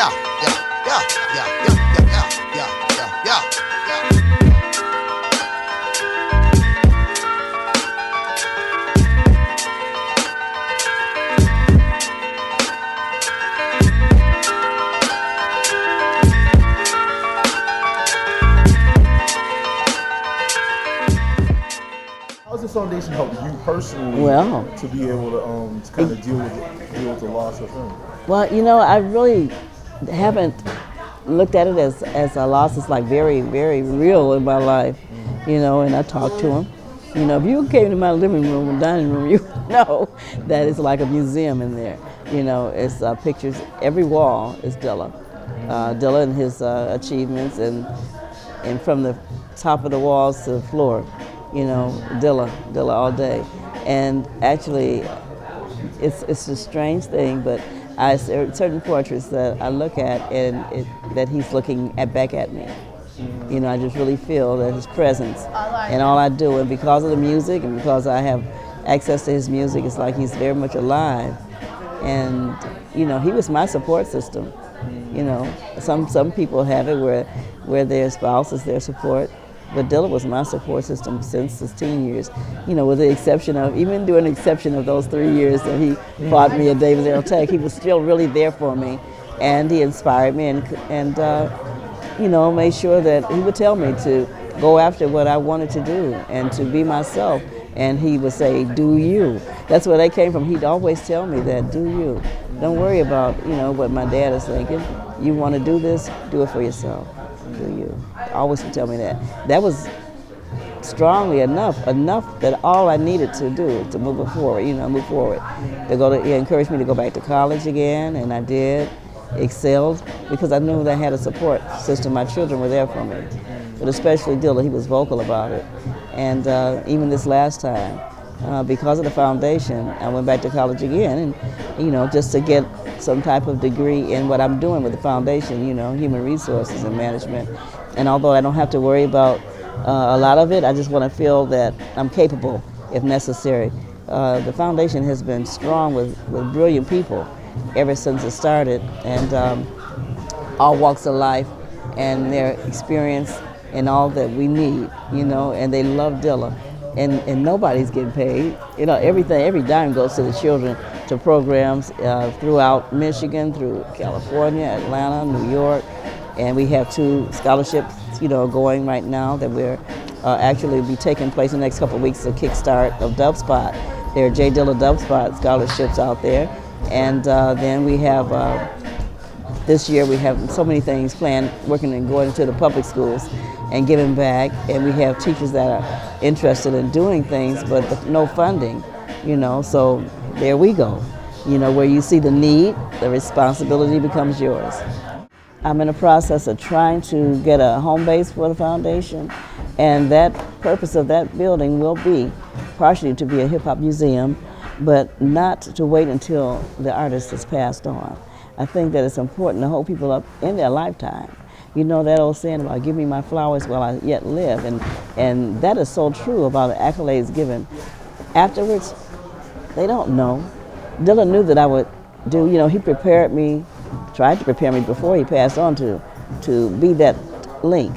How does this foundation help you personally to be able to kind of deal with the loss of him? Well, you know, I really haven't looked at it as a loss. It's like very, very real in my life, you know, and I talk to him. You know, if you came to my living room and dining room, you know that it's like a museum in there. You know, it's pictures, every wall is Dilla. Dilla and his achievements, and from the top of the walls to the floor, you know, Dilla all day. And actually, it's a strange thing, but certain portraits that I look at and that he's looking back at me. You know, I just really feel that his presence and all I do, and because of the music and because I have access to his music, it's like he's very much alive. And you know, he was my support system. You know, some people have it where their spouse is their support, but Dilla was my support system since his teen years. You know, with the exception of, even during the exception of those 3 years that he fought me at Davis L. Tech, he was still really there for me, and he inspired me and you know, made sure that he would tell me to go after what I wanted to do and to be myself. And he would say, do you. That's where they came from. He'd always tell me that, do you. Don't worry about, you know, what my dad is thinking. You want to do this, do it for yourself. Do you. Always would tell me that. That was strongly enough that all I needed to do to move forward, you know, move forward. He encouraged me to go back to college again, and I did. Excelled because I knew that I had a support system. My children were there for me, but especially Dilla. He was vocal about it, and even this last time, because of the foundation, I went back to college again, and you know, just to get some type of degree in what I'm doing with the foundation, you know, human resources and management. And although I don't have to worry about a lot of it, I just want to feel that I'm capable if necessary. The foundation has been strong with brilliant people ever since it started, and all walks of life and their experience and all that we need, you know, and they love Dilla, and nobody's getting paid. You know, every dime goes to the children, to programs throughout Michigan, through California, Atlanta, New York, and we have 2 scholarships, you know, going right now that we're actually be taking place in the next couple of weeks, a kickstart of Dub Spot. There are J. Dilla Dub Spot scholarships out there. And then we have, this year we have so many things planned, working and going into the public schools and giving back. And we have teachers that are interested in doing things, but no funding, you know, so there we go. You know, where you see the need, the responsibility becomes yours. I'm in the process of trying to get a home base for the foundation, and that purpose of that building will be partially to be a hip-hop museum, but not to wait until the artist has passed on. I think that it's important to hold people up in their lifetime. You know that old saying about give me my flowers while I yet live, and that is so true about the accolades given. Afterwards, they don't know. Dilla knew that I would do, you know, he prepared me, tried to prepare me before he passed on to be that link.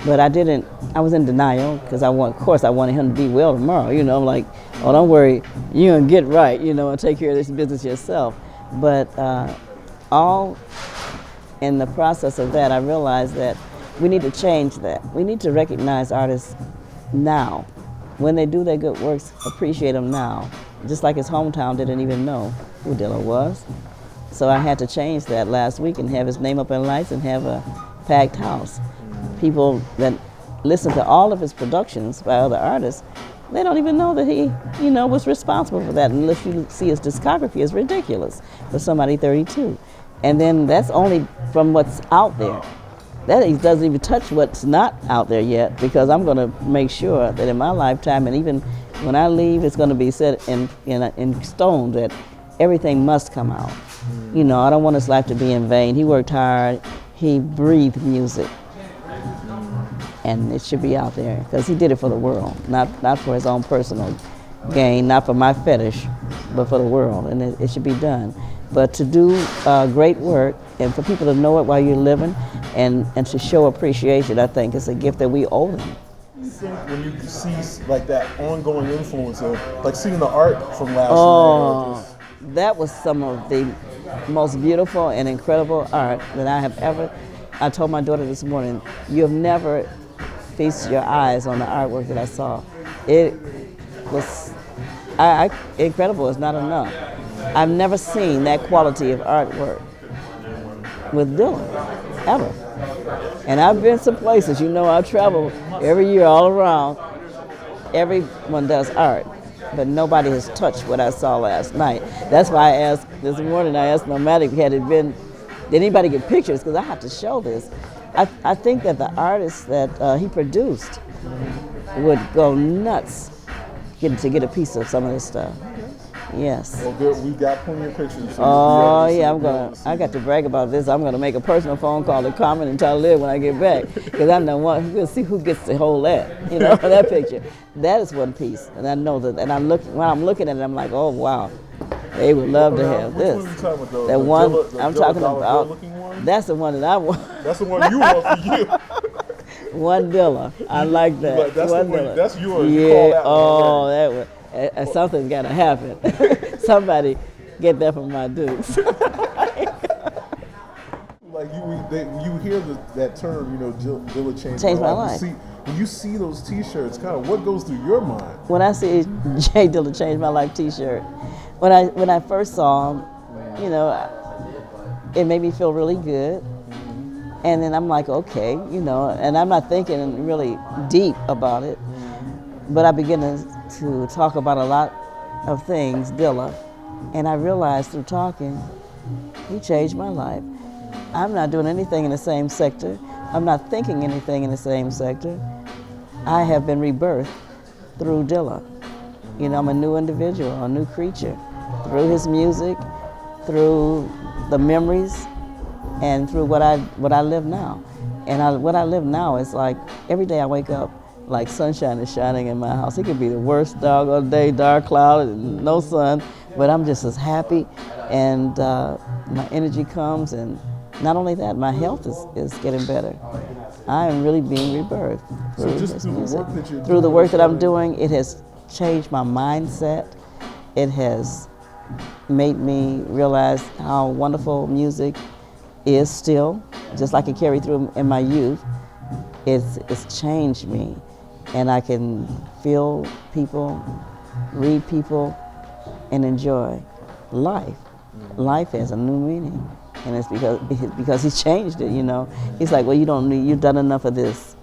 But I was in denial because of course I wanted him to be well tomorrow, you know, I'm like, oh, don't worry, you're gonna get right, you know, and take care of this business yourself. But all in the process of that, I realized that we need to change that. We need to recognize artists now. When they do their good works, appreciate them now. Just like his hometown didn't even know who Dilla was. So I had to change that last week and have his name up in lights and have a packed house. People that listen to all of his productions by other artists, they don't even know that he, you know, was responsible for that. And if you see his discography, it's ridiculous for somebody 32. And then that's only from what's out there. That he doesn't even touch what's not out there yet, because I'm going to make sure that in my lifetime, and even when I leave, it's going to be set in stone that everything must come out. You know, I don't want his life to be in vain. He worked hard. He breathed music. And it should be out there, because he did it for the world, not for his own personal gain, not for my fetish, but for the world, and it should be done. But to do great work and for people to know it while you're living and to show appreciation, I think is a gift that we owe them. You think when you see like that ongoing influence of like seeing the art from last night? That was some of the most beautiful and incredible art that I have ever. I told my daughter this morning, you have never feast your eyes on the artwork that I saw. It was incredible. It's not enough. I've never seen that quality of artwork with Dilla, ever. And I've been some places, you know, I travel every year all around. Everyone does art, but nobody has touched what I saw last night. That's why I asked this morning, I asked Nomadic, did anybody get pictures? Because I have to show this. I think that the artists that he produced would go nuts to get a piece of some of this stuff. Yes. Well, good. We got plenty of pictures. So oh yeah, I got to brag about this. I'm gonna make a personal phone call to Carmen and Talib when I get back, because I'm the one. We'll see who gets to hold that. You know, that picture. That is one piece, and I know that. And when I'm looking at it, I'm like, oh wow, they would love to have this. Which one are you talking about, though? That one I'm talking about. One? That's the one that I want. That's the one you want for you. One Dilla. I like that. Like, that's one Dilla. That's yours. Yeah. You call that oh, that one. Something's got to happen. Somebody get that from my dudes. Like you hear that term, you know, Dilla changed my life. When you see those T-shirts, kind of what goes through your mind? When I see J Dilla Changed My Life T-shirt, when I first saw him, you know, it made me feel really good. And then I'm like, okay, you know, and I'm not thinking really deep about it, but I begin to talk about a lot of things, Dilla, and I realized through talking, he changed my life. I'm not doing anything in the same sector. I'm not thinking anything in the same sector. I have been rebirthed through Dilla. You know, I'm a new individual, a new creature, through his music, through the memories, and through what I live now. And what I live now is like, every day I wake up, like sunshine is shining in my house. It could be the worst doggone day, dark cloud, and no sun, but I'm just as happy, and my energy comes, and not only that, my health is getting better. I am really being rebirthed through this music. Through the work that I'm doing, it has changed my mindset. It has made me realize how wonderful music is still, just like it carried through in my youth. It's changed me, and I can feel people, read people, and enjoy life. Life has a new meaning, and it's because he's changed it. You know, he's like, well, you've done enough of this.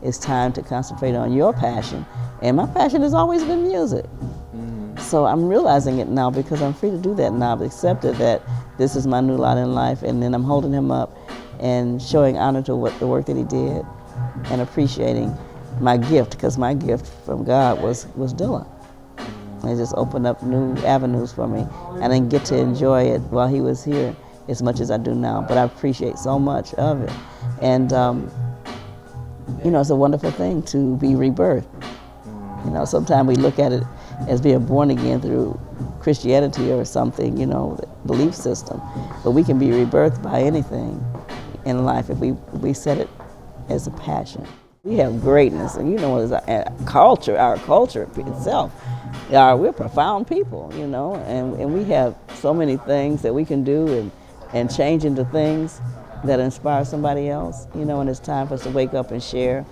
It's time to concentrate on your passion, and my passion has always been music. So I'm realizing it now, because I'm free to do that now. I've accepted that this is my new lot in life, and then I'm holding him up and showing honor to the work that he did, and appreciating my gift, because my gift from God was Dilla. It just opened up new avenues for me. I didn't get to enjoy it while he was here as much as I do now, but I appreciate so much of it. And you know, it's a wonderful thing to be rebirthed. You know, sometimes we look at it as being born again through Christianity or something, you know, belief system. But we can be rebirthed by anything in life if we set it as a passion. We have greatness, and you know, as our culture itself, we're profound people, you know, and we have so many things that we can do and change into things that inspire somebody else, you know, and it's time for us to wake up and share.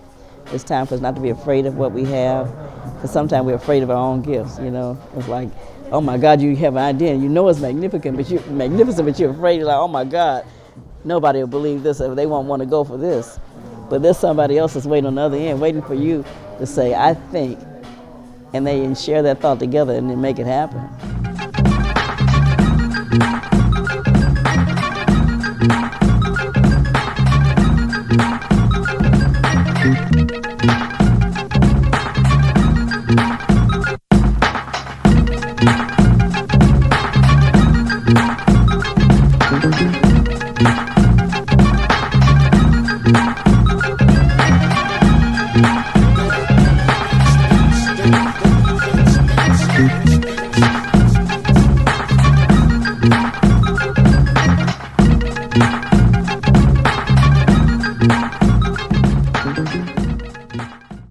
It's time for us not to be afraid of what we have, because sometimes we're afraid of our own gifts, you know. It's like, oh my God, you have an idea, and you know it's magnificent, but you're afraid. You're like, oh my God, nobody will believe this, or they won't want to go for this. But there's somebody else that's waiting on the other end, waiting for you to say, I think, and they share that thought together and then make it happen. Thank you.